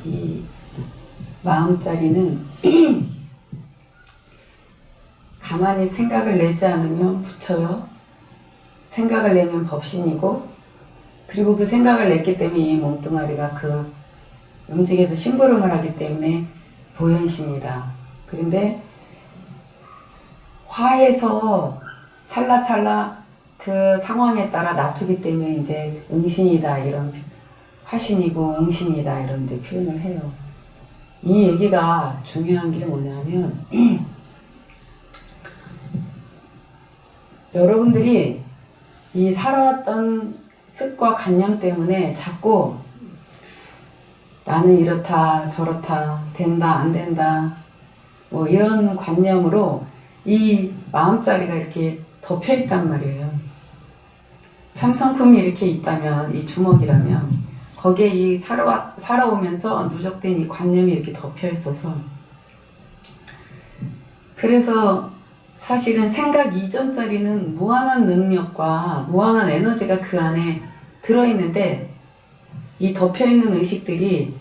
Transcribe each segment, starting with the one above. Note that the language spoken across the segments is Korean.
이 마음자리는 가만히 생각을 내지 않으면 부처요. 생각을 내면 법신이고, 그리고 그 생각을 냈기 때문에 이 몸뚱아리가 그 움직여서 심부름을 하기 때문에 보현심이다. 그런데 화해서 찰나찰나 그 상황에 따라 놔두기 때문에 이제 응신이다, 이런, 화신이고 응신이다, 이런 이제 표현을 해요. 이 얘기가 중요한 게 뭐냐면 여러분들이 이 살아왔던 습과 관념 때문에 자꾸 나는 이렇다 저렇다 된다 안 된다 뭐 이런 관념으로 이 마음자리가 이렇게 덮여 있단 말이에요. 참성품이 이렇게 있다면, 이 주먹이라면 거기에 이 살아오면서 누적된 이 관념이 이렇게 덮여 있어서, 그래서 사실은 생각 이전짜리는 무한한 능력과 무한한 에너지가 그 안에 들어있는데, 이 덮여있는 의식들이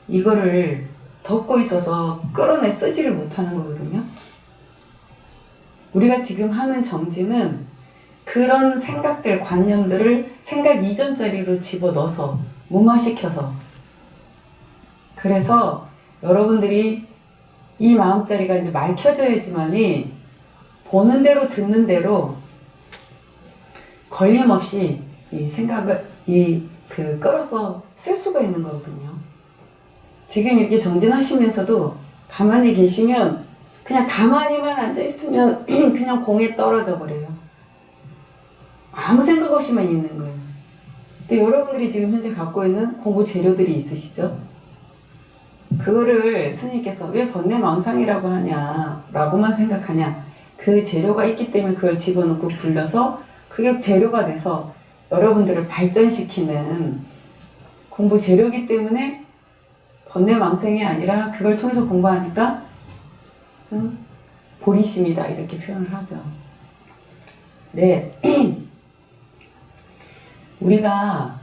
이거를 덮고 있어서 끌어내 쓰지를 못하는 거거든요. 우리가 지금 하는 정진은 그런 생각들, 관념들을 생각 이전짜리로 집어넣어서 무마시켜서, 그래서 여러분들이 이 마음자리가 이제 맑혀져야지만이 보는 대로 듣는 대로 걸림없이 이 생각을 끌어서 쓸 수가 있는 거거든요. 지금 이렇게 정진하시면서도 가만히 계시면, 그냥 가만히만 앉아있으면 그냥 공에 떨어져 버려요. 아무 생각 없이만 있는 거예요. 근데 여러분들이 지금 현재 갖고 있는 공부 재료들이 있으시죠? 그거를 스님께서 왜 번뇌망상이라고 하냐 라고만 생각하냐, 그 재료가 있기 때문에 그걸 집어넣고 불려서 그게 재료가 돼서 여러분들을 발전시키는 공부 재료이기 때문에 번뇌망상이 아니라 그걸 통해서 공부하니까 보리심이다, 이렇게 표현을 하죠. 네. 우리가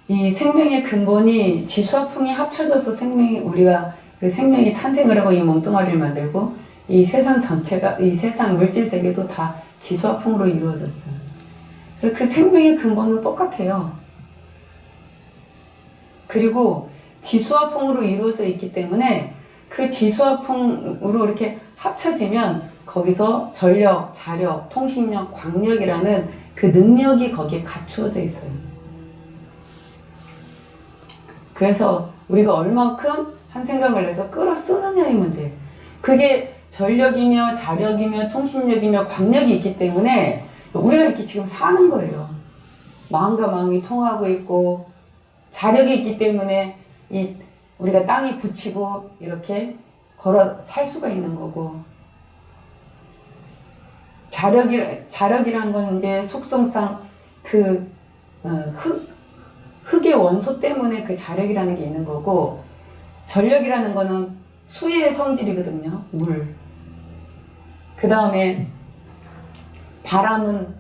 이 생명의 근본이 지수화풍이 합쳐져서 우리가 그 생명이 탄생을 하고 이 몸뚱아리를 만들고, 이 세상 전체가, 이 세상 물질 세계도 다 지수화풍으로 이루어졌어요. 그래서 그 생명의 근본은 똑같아요. 그리고 지수화풍으로 이루어져 있기 때문에 그 지수화풍으로 이렇게 합쳐지면 거기서 전력, 자력, 통신력, 광력이라는 그 능력이 거기에 갖추어져 있어요. 그래서 우리가 얼만큼 한 생각을 내서 끌어 쓰느냐의 문제. 그게 전력이며 자력이며 통신력이며 광력이 있기 때문에 우리가 이렇게 지금 사는 거예요. 마음과 마음이 통하고 있고, 자력이 있기 때문에 우리가 땅에 붙이고 이렇게 걸어 살 수가 있는 거고, 자력이라는 건 이제 속성상 흙의 원소 때문에 그 자력이라는 게 있는 거고, 전력이라는 거는 수의 성질이거든요. 물. 그 다음에 바람은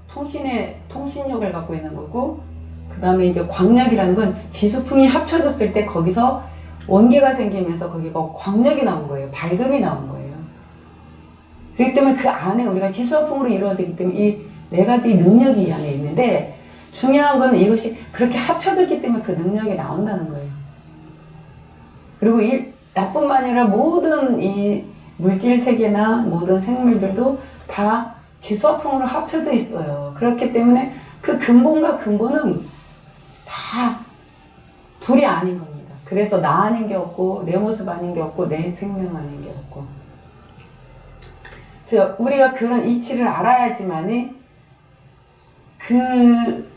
통신력을 갖고 있는 거고, 그 다음에 이제 광력이라는 건 지수풍이 합쳐졌을 때 거기서 원계가 생기면서 거기가 광력이 나온 거예요. 밝음이 나온 거예요. 그렇기 때문에 그 안에 우리가 지수화풍으로 이루어지기 때문에 이 네 가지 능력이 이 안에 있는데, 중요한 건 이것이 그렇게 합쳐졌기 때문에 그 능력이 나온다는 거예요. 그리고 나뿐만 아니라 모든 이 물질 세계나 모든 생물들도 다 지수화풍으로 합쳐져 있어요. 그렇기 때문에 그 근본과 근본은 다 둘이 아닌 겁니다. 그래서 나 아닌 게 없고, 내 모습 아닌 게 없고, 내 생명 아닌 게 없고. 그래서 우리가 그런 이치를 알아야지만이 그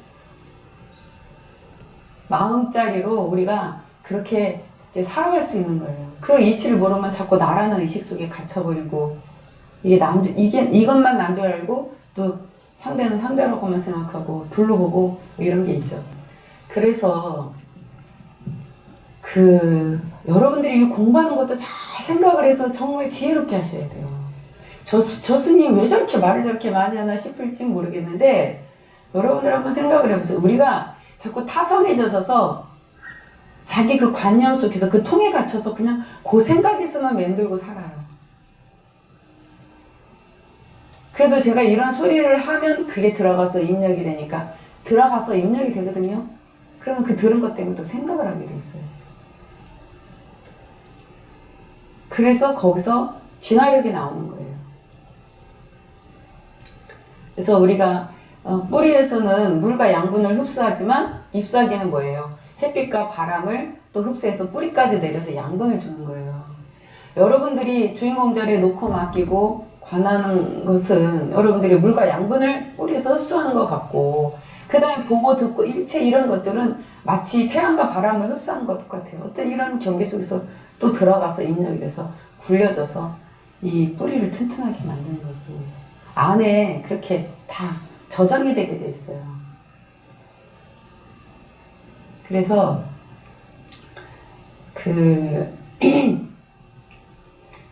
마음자리로 우리가 그렇게 이제 살아갈 수 있는 거예요. 그 이치를 모르면 자꾸 나라는 의식 속에 갇혀버리고, 이것만 난 줄 알고 또 상대는 상대라고만 생각하고 둘로 보고 이런 게 있죠. 그래서 여러분들이 공부하는 것도 잘 생각을 해서 정말 지혜롭게 하셔야 돼요. 저 스님 왜 저렇게 말을 저렇게 많이 하나 싶을지 모르겠는데, 여러분들 한번 생각을 해보세요. 우리가 자꾸 타성해져서 자기 그 관념 속에서 그 통에 갇혀서 그냥 그 생각에서만 맴돌고 살아요. 그래도 제가 이런 소리를 하면 그게 들어가서 입력이 되니까 들어가서 입력이 되거든요. 그러면 그 들은 것 때문에 또 생각을 하게 돼 있어요. 그래서 거기서 진화력이 나오는 거예요. 그래서 우리가 뿌리에서는 물과 양분을 흡수하지만 잎사귀는 뭐예요? 햇빛과 바람을 또 흡수해서 뿌리까지 내려서 양분을 주는 거예요. 여러분들이 주인공 자리에 놓고 맡기고 관하는 것은 여러분들이 물과 양분을 뿌리에서 흡수하는 것 같고, 그 다음에 보고 듣고 일체 이런 것들은 마치 태양과 바람을 흡수하는 것 같아요. 어떤 이런 경계 속에서 또 들어가서 입력이 돼서 굴려져서 이 뿌리를 튼튼하게 만드는 거고, 안에 그렇게 다 저장이 되게 돼 있어요. 그래서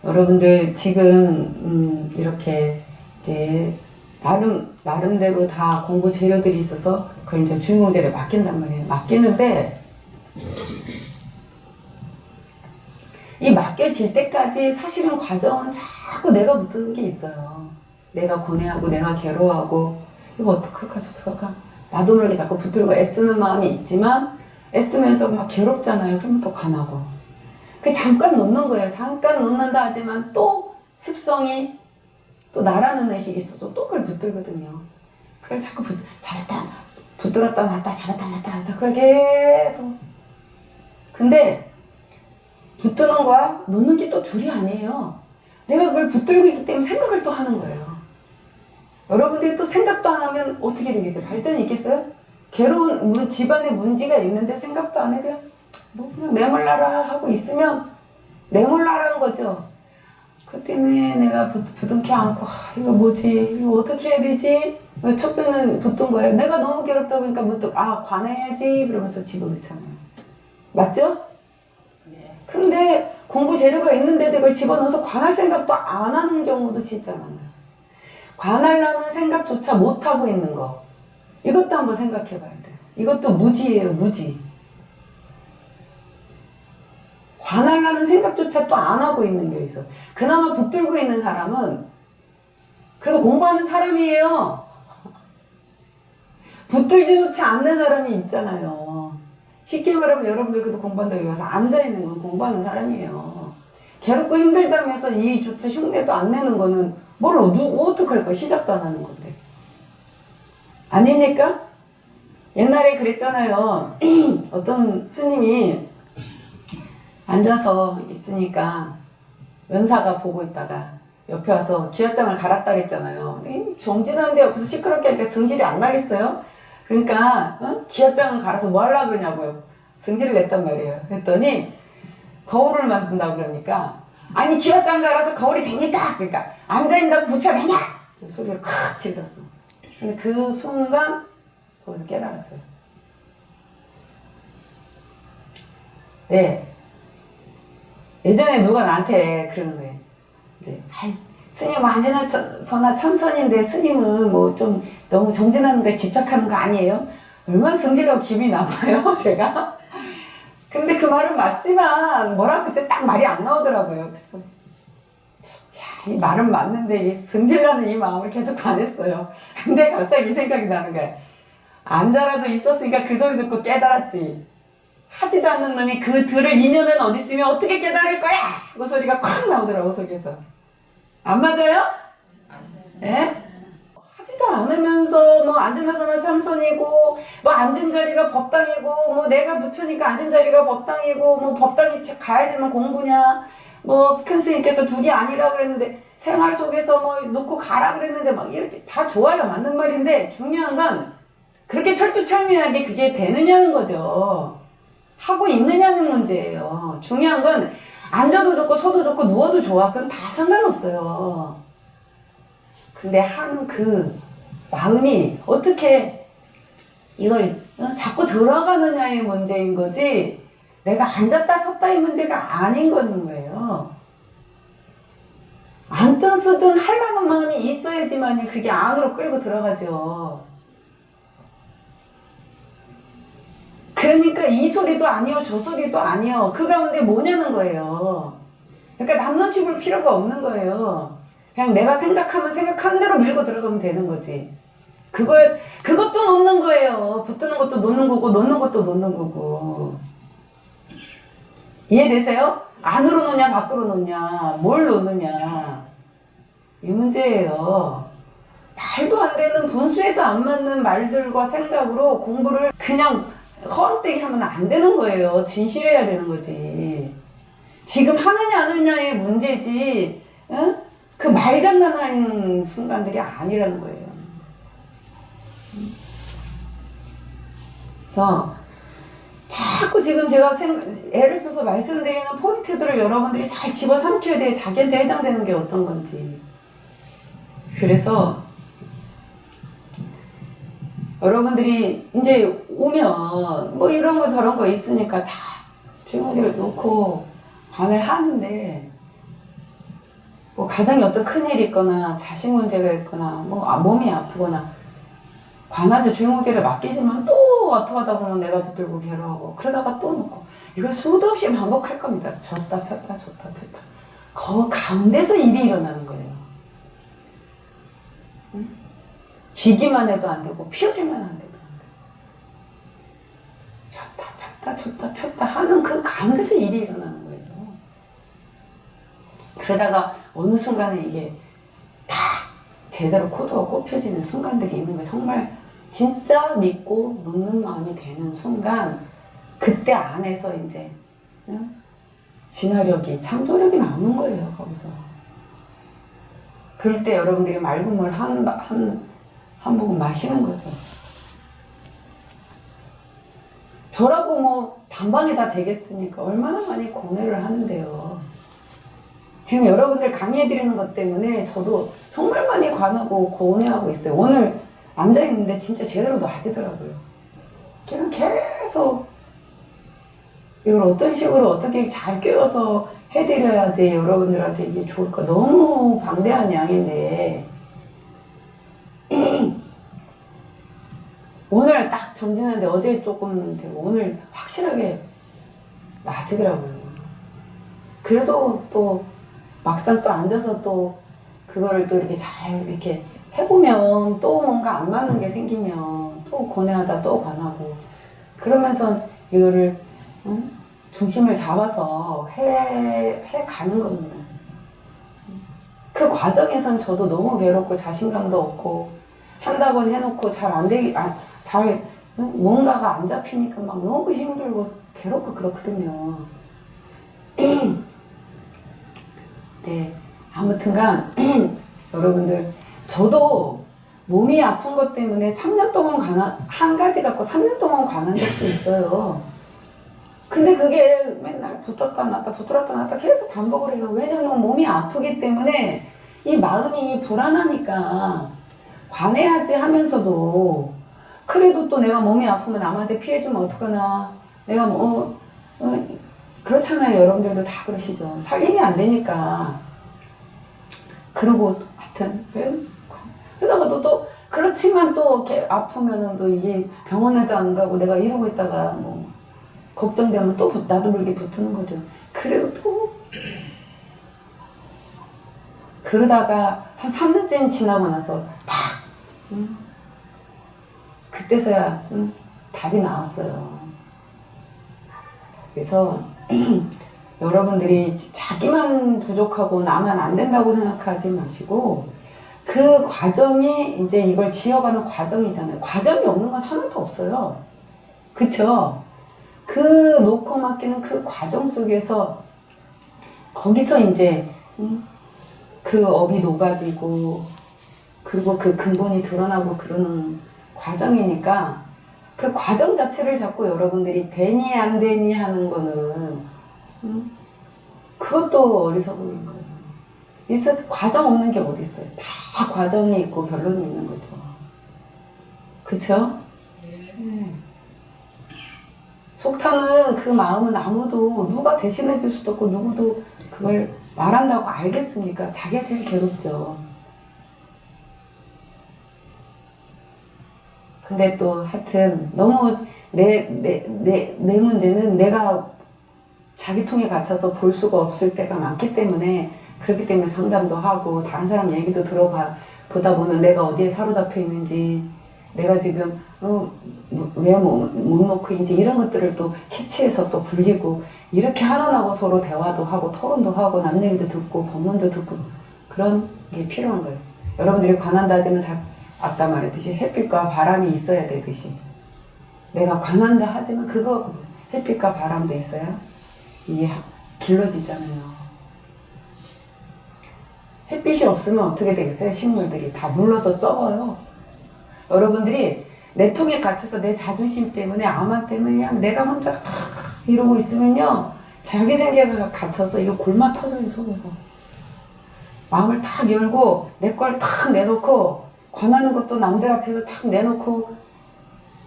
여러분들 지금 이렇게 이제 나름대로 다 공부 재료들이 있어서 그걸 이제 주인공 자리에 맡긴단 말이에요. 맡기는데 이 맡겨질 때까지 사실은 과정은 자꾸 내가 붙드는 게 있어요. 내가 고뇌하고 내가 괴로워하고 이거 어떡할까 저떡할까 나도 모르게 자꾸 붙들고 애쓰는 마음이 있지만 애쓰면서 막 괴롭잖아요. 그러면 또 관하고 그 잠깐 놓는 거예요. 잠깐 놓는다 하지만 또 습성이 또 나라는 의식이 있어도 또 그걸 붙들거든요. 그걸 자꾸 잡았다 붙들었다 놨다 잡았다 놨다 그걸 계속. 근데 붙드는 거야 놓는 게 또 둘이 아니에요. 내가 그걸 붙들고 있기 때문에 생각을 또 하는 거예요. 여러분들이 또 생각도 안 하면 어떻게 되겠어요? 발전이 있겠어요? 괴로운 집안에 문제가 있는데 생각도 안 해. 그냥 내몰라라 하고 있으면 내몰라라는 거죠. 그 때문에 내가 부둥켜 안고 이거 뭐지? 이거 어떻게 해야 되지? 촛불은 붙든 거예요. 내가 너무 괴롭다 보니까 문득 관해야지 그러면서 집어넣잖아요. 맞죠? 네. 근데 공부 재료가 있는데도 이걸 집어넣어서 관할 생각도 안 하는 경우도 진짜 많아요. 관하려는 생각조차 못하고 있는 거. 이것도 한번 생각해 봐야 돼요. 이것도 무지예요, 무지. 관하려는 생각조차 또 안 하고 있는 게 있어. 그나마 붙들고 있는 사람은 그래도 공부하는 사람이에요. 붙들지조차 않는 사람이 있잖아요. 쉽게 말하면 여러분들 그래도 공부한다고 와서 앉아있는 건 공부하는 사람이에요. 괴롭고 힘들다면서 이조차 흉내도 안 내는 거는 뭘 어떡할 거야. 시작도 안 하는 건데. 아닙니까? 옛날에 그랬잖아요. 어떤 스님이 앉아서 있으니까 은사가 보고 있다가 옆에 와서 기와장을 갈았다 그랬잖아요. 정진하는데 옆에서 시끄럽게 하니까 성질이 안 나겠어요? 그러니까 기와장을 갈아서 뭐 하려고 그러냐고요. 성질을 냈단 말이에요. 그랬더니 거울을 만든다고 그러니까 아니 기와장 갈아서 거울이 됩니까? 그러니까 앉아있다고 부처 되냐? 그 소리를 콱 질렀어. 근데 그 순간 거기서 깨달았어요. 네. 예전에 누가 나한테 그러는 거예요. 이제, 스님 완전한 선하 참선인데 스님은 뭐 좀 너무 정진하는 거에 집착하는 거 아니에요? 얼마나 성질나고 기분이 나빠요, 제가? 근데 그 말은 맞지만, 뭐라 그때 딱 말이 안 나오더라고요. 그래서, 이 말은 맞는데, 이 성질나는 이 마음을 계속 안 했어요. 근데 갑자기 이 생각이 나는 거야. 앉아라도 있었으니까 그 소리 듣고 깨달았지. 하지도 않는 놈이 그 들을 인연은 어디 있으면 어떻게 깨달을 거야? 그 소리가 콱 나오더라고 속에서. 안 맞아요? 예? 하지도 않으면서 뭐 앉은 자리가 참선이고 뭐 앉은 자리가 법당이고 뭐 내가 부처니까 앉은 자리가 법당이고 뭐 법당이 가야지만 공부냐 뭐 큰 스님께서 둘이 아니라 그랬는데 생활 속에서 뭐 놓고 가라 그랬는데 막 이렇게 다 좋아요. 맞는 말인데 중요한 건 그렇게 철두철미하게 그게 되느냐는 거죠. 하고 있느냐는 문제예요. 중요한 건 앉아도 좋고 서도 좋고 누워도 좋아. 그건 다 상관없어요. 근데 하는 그 마음이 어떻게 이걸 자꾸 들어가느냐의 문제인 거지 내가 앉았다 섰다의 문제가 아닌 거예요. 앉든 쓰든 하려는 마음이 있어야지만 그게 안으로 끌고 들어가죠. 그러니까 이 소리도 아니요, 저 소리도 아니요. 그 가운데 뭐냐는 거예요. 그러니까 남 눈치 볼 필요가 없는 거예요. 그냥 내가 생각하면 생각한 대로 밀고 들어가면 되는 거지. 그것도 놓는 거예요. 붙드는 것도 놓는 거고, 놓는 것도 놓는 거고. 이해되세요? 안으로 놓냐, 밖으로 놓냐, 뭘 놓느냐. 이 문제예요. 말도 안 되는 분수에도 안 맞는 말들과 생각으로 공부를 그냥 허황되게 하면 안 되는 거예요. 진실해야 되는 거지. 지금 하느냐 안 하느냐의 문제지, 응? 그 말장난하는 순간들이 아니라는 거예요. 그래서 자꾸 지금 제가 애를 써서 말씀드리는 포인트들을 여러분들이 잘 집어삼켜야 돼. 자기한테 해당되는 게 어떤 건지. 그래서 여러분들이 이제 오면 뭐 이런 거 저런 거 있으니까 다 주인공들을 놓고 관을 하는데, 뭐 가정에 어떤 큰일이 있거나 자식 문제가 있거나 뭐 몸이 아프거나 관하자 주인공들을 맡기지만 또 어떻게 하다 보면 내가 붙들고 괴로워하고 그러다가 또 놓고, 이걸 수도 없이 반복할 겁니다. 줬다 폈다 줬다 폈다. 그 가운데서 일이 일어나는 거예요. 응? 쥐기만 해도 안 되고 피우기만 안 되고 줬다 폈다 줬다 폈다 하는 그 가운데서 일이 일어나는 거예요. 그러다가 어느 순간에 이게 딱 제대로 코드가 꼽혀지는 순간들이 있는 거예요. 정말 진짜 믿고 놓는 마음이 되는 순간, 그때 안에서 이제 진화력이, 창조력이 나오는 거예요. 거기서. 그럴 때 여러분들이 맑은 물 한 모금 마시는 거죠. 저라고 뭐 단방에 다 되겠습니까? 얼마나 많이 고뇌를 하는데요. 지금 여러분들 강의해드리는 것 때문에 저도 정말 많이 관하고 고뇌하고 있어요. 오늘 앉아있는데 진짜 제대로 놔지더라고요. 그냥 계속 이걸 어떤 식으로 어떻게 잘 꿰어서 해드려야지 여러분들한테 이게 좋을까. 너무 방대한 양인데 오늘 딱 정진하는데 어제 조금 되고 오늘 확실하게 놔지더라고요. 그래도 또 막상 또 앉아서 또 그거를 또 이렇게 잘 이렇게 해보면 또 뭔가 안 맞는 게 생기면 또 고뇌하다 또 관하고, 그러면서 이거를 중심을 잡아서 해가는 겁니다. 그 과정에선 저도 너무 괴롭고 자신감도 없고, 한다고 해놓고 잘 안 되기, 뭔가가 안 잡히니까 막 너무 힘들고 괴롭고 그렇거든요. 네, 아무튼간 여러분들, 저도 몸이 아픈 것 때문에 3년 동안 한 가지 갖고 3년 동안 관한 적도 있어요. 근데 그게 맨날 붙었다 놨다 계속 반복을 해요. 왜냐면 몸이 아프기 때문에 이 마음이 불안하니까 관해야지 하면서도, 그래도 또 내가 몸이 아프면 남한테 피해주면 어떡하나, 내가 그렇잖아요. 여러분들도 다 그러시죠. 살림이 안 되니까. 그러고 하여튼 그러다가도 또 그렇지만 또 이렇게 아프면은 또 이게 병원에도 안 가고 내가 이러고 있다가 뭐 걱정되면 또 나도 모르게 붙는 거죠. 그래도 또 그러다가 한 3년쯤 지나고 나서 딱 그때서야 답이 나왔어요. 그래서 여러분들이 자기만 부족하고 나만 안 된다고 생각하지 마시고, 그 과정이 이제 이걸 지어가는 과정이잖아요. 과정이 없는 건 하나도 없어요. 그쵸? 그 놓고 맡기는 그 과정 속에서 거기서 이제 그 업이 녹아지고 그리고 그 근본이 드러나고 그러는 과정이니까, 그 과정 자체를 자꾸 여러분들이 되니 안 되니 하는 거는 그것도 어리석음인 거예요. 과정 없는 게 어디 있어요. 다 과정이 있고 결론이 있는 거죠. 그쵸? 네. 속타는 그 마음은 아무도 누가 대신해 줄 수도 없고 누구도 그걸 말한다고 알겠습니까? 자기가 제일 괴롭죠. 근데 또 하여튼 너무 내 문제는 내가 자기통에 갇혀서 볼 수가 없을 때가 많기 때문에, 그렇기 때문에 상담도 하고 다른 사람 얘기도 보다 보면 내가 어디에 사로잡혀 있는지, 내가 지금 왜 못 놓고 있는지 이런 것들을 또 캐치해서 또 굴리고, 이렇게 하나하고 서로 대화도 하고 토론도 하고 남 얘기도 듣고 법문도 듣고, 그런 게 필요한 거예요. 여러분들이 관한다 하지만 아까 말했듯이 햇빛과 바람이 있어야 되듯이, 내가 관한다 하지만 그거 햇빛과 바람도 있어야 이게 길러지잖아요. 햇빛이 없으면 어떻게 되겠어요? 식물들이 다 물러서 썩어요. 여러분들이 내 통에 갇혀서 내 자존심 때문에, 아마 때문에 그냥 내가 혼자 이러고 있으면요, 자기 생각에 갇혀서 이거 골마 터져요, 속에서. 마음을 탁 열고 내 걸 탁 내놓고, 권하는 것도 남들 앞에서 탁 내놓고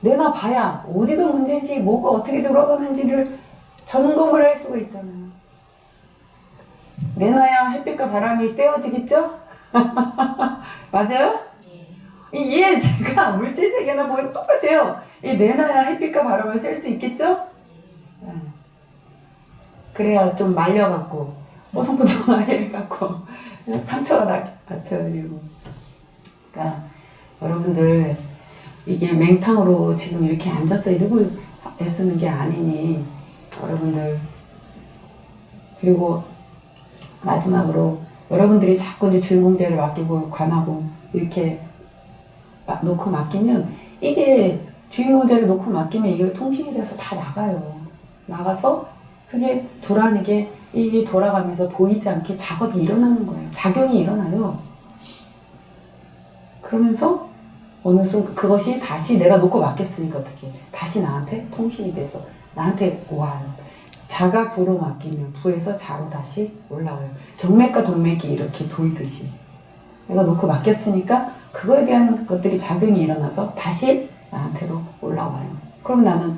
내놔봐야 어디가 문제인지, 뭐가 어떻게 돌아가는지를 점검을 할 수가 있잖아요. 내놔야 햇빛과 바람이 쐬어지겠죠? 맞아요? 이게 제가 물질 세계나 보면 똑같아요. 이 내놔야 햇빛과 바람을 쐴 수 있겠죠? 그래야 좀 말려갖고 뽀송뽀송해갖고 상처가 나타나고. 그러니까 여러분들, 이게 맹탕으로 지금 이렇게 앉아서 이러고 애쓰는 게 아니니, 여러분들. 그리고 마지막으로, 여러분들이 자꾸 이제 주인공제를 맡기고 관하고 이렇게 놓고 맡기면, 이게 주인공제를 놓고 맡기면 이게 통신이 돼서 다 나가요. 나가서 그게 돌아가게, 이게 돌아가면서 보이지 않게 작업이 일어나는 거예요. 작용이 일어나요. 그러면서 어느 순간 그것이 다시 내가 놓고 맡겼으니까 어떻게 다시 나한테 통신이 돼서 나한테 와요. 자가 부로 맡기면 부에서 자로 다시 올라와요. 정맥과 동맥이 이렇게 돌듯이 내가 놓고 맡겼으니까 그거에 대한 것들이 작용이 일어나서 다시 나한테로 올라와요. 그럼 나는,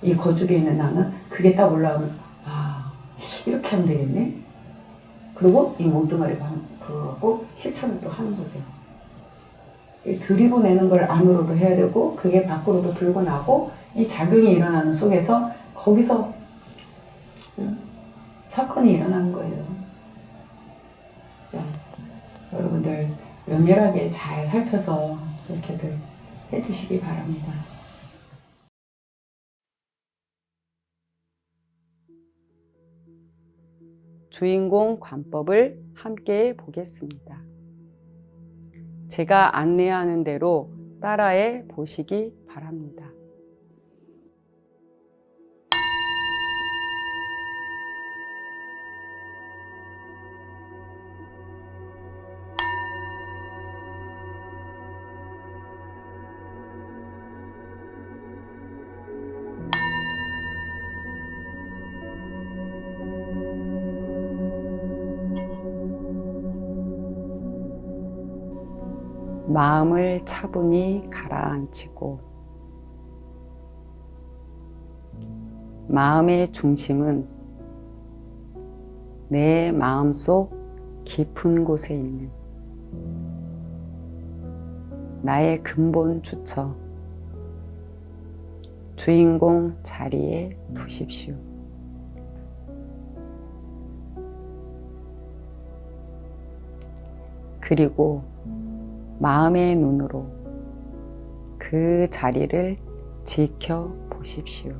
이 거죽에 있는 나는 그게 딱 올라오면, 이렇게 하면 되겠네. 그리고 이 몽둥아리가 그거 갖고 실천을 또 하는 거죠. 들이고 내는 걸 안으로도 해야 되고, 그게 밖으로도 들고 나고, 이 작용이 일어나는 속에서 거기서 사건이 일어나는 거예요. 여러분들 면밀하게 잘 살펴서 이렇게들 해주시기 바랍니다. 주인공 관법을 함께 보겠습니다. 제가 안내하는 대로 따라해 보시기 바랍니다. 마음을 차분히 가라앉히고, 마음의 중심은 내 마음속 깊은 곳에 있는 나의 근본 주처, 주인공 자리에 두십시오. 그리고 마음의 눈으로 그 자리를 지켜보십시오.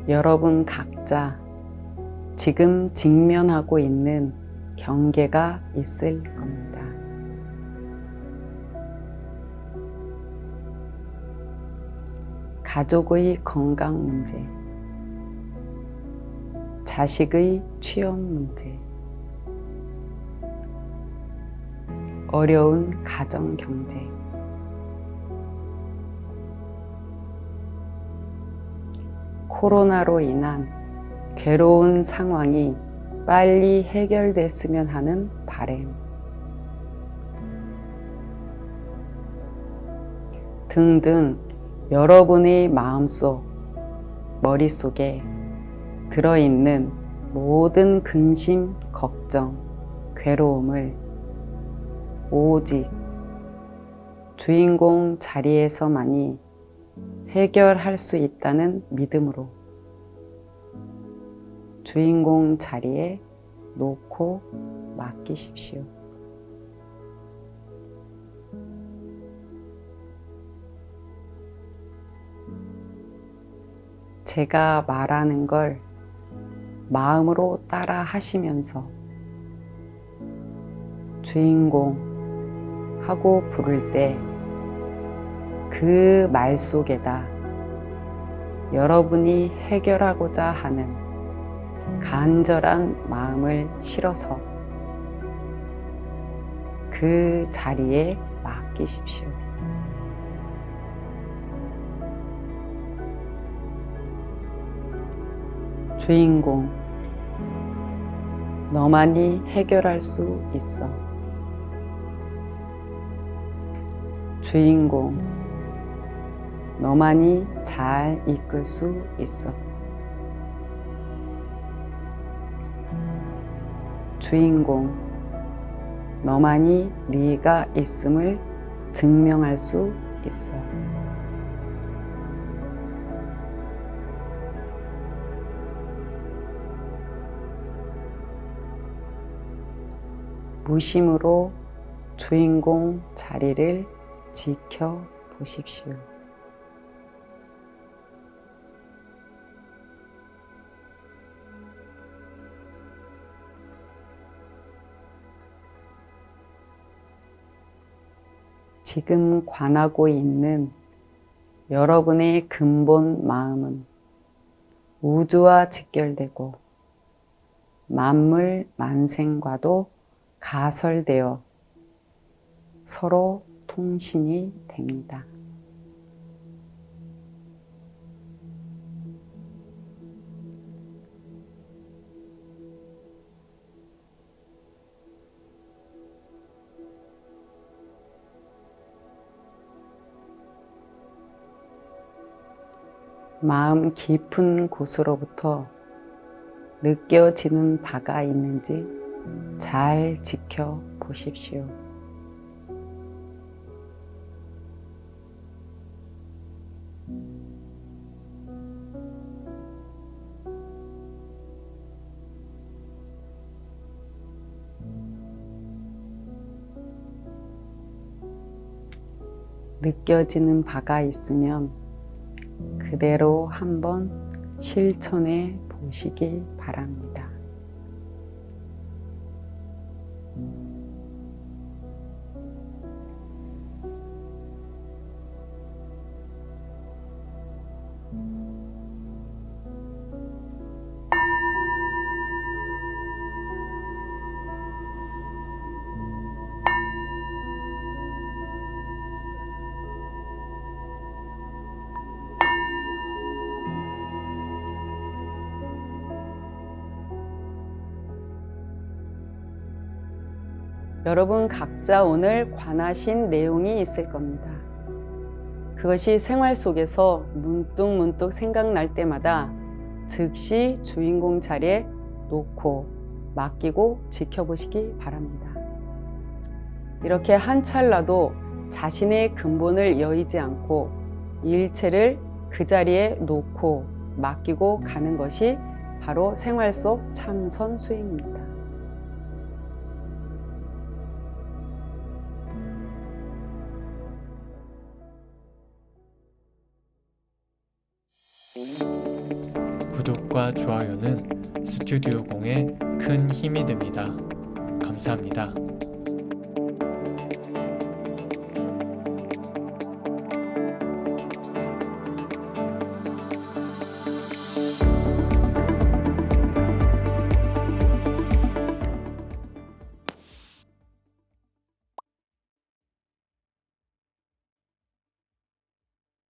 여러분 각자 지금 직면하고 있는 경계가 있을 겁니다. 가족의 건강 문제, 자식의 취업 문제, 어려운 가정 경제, 코로나로 인한 괴로운 상황이 빨리 해결됐으면 하는 바람 등등, 여러분의 마음속, 머릿속에 들어있는 모든 근심, 걱정, 괴로움을 오직 주인공 자리에서만이 해결할 수 있다는 믿음으로 주인공 자리에 놓고 맡기십시오. 제가 말하는 걸 마음으로 따라 하시면서 주인공 하고 부를 때 그 말 속에다 여러분이 해결하고자 하는 간절한 마음을 실어서 그 자리에 맡기십시오. 주인공, 너만이 해결할 수 있어. 주인공, 너만이 잘 이끌 수 있어. 주인공, 너만이 네가 있음을 증명할 수 있어. 무심으로 주인공 자리를 지켜보십시오. 지금 관하고 있는 여러분의 근본 마음은 우주와 직결되고 만물 만생과도 가설되어 서로 통신이 됩니다. 마음 깊은 곳으로부터 느껴지는 바가 있는지 잘 지켜보십시오. 느껴지는 바가 있으면 그대로 한번 실천해 보시기 바랍니다. 여러분 각자 오늘 관하신 내용이 있을 겁니다. 그것이 생활 속에서 문득문득 생각날 때마다 즉시 주인공 자리에 놓고 맡기고 지켜보시기 바랍니다. 이렇게 한 찰나도 자신의 근본을 여의지 않고 일체를 그 자리에 놓고 맡기고 가는 것이 바로 생활 속 참선 수행입니다. 구독과 좋아요는 스튜디오 공에 큰 힘이 됩니다. 감사합니다.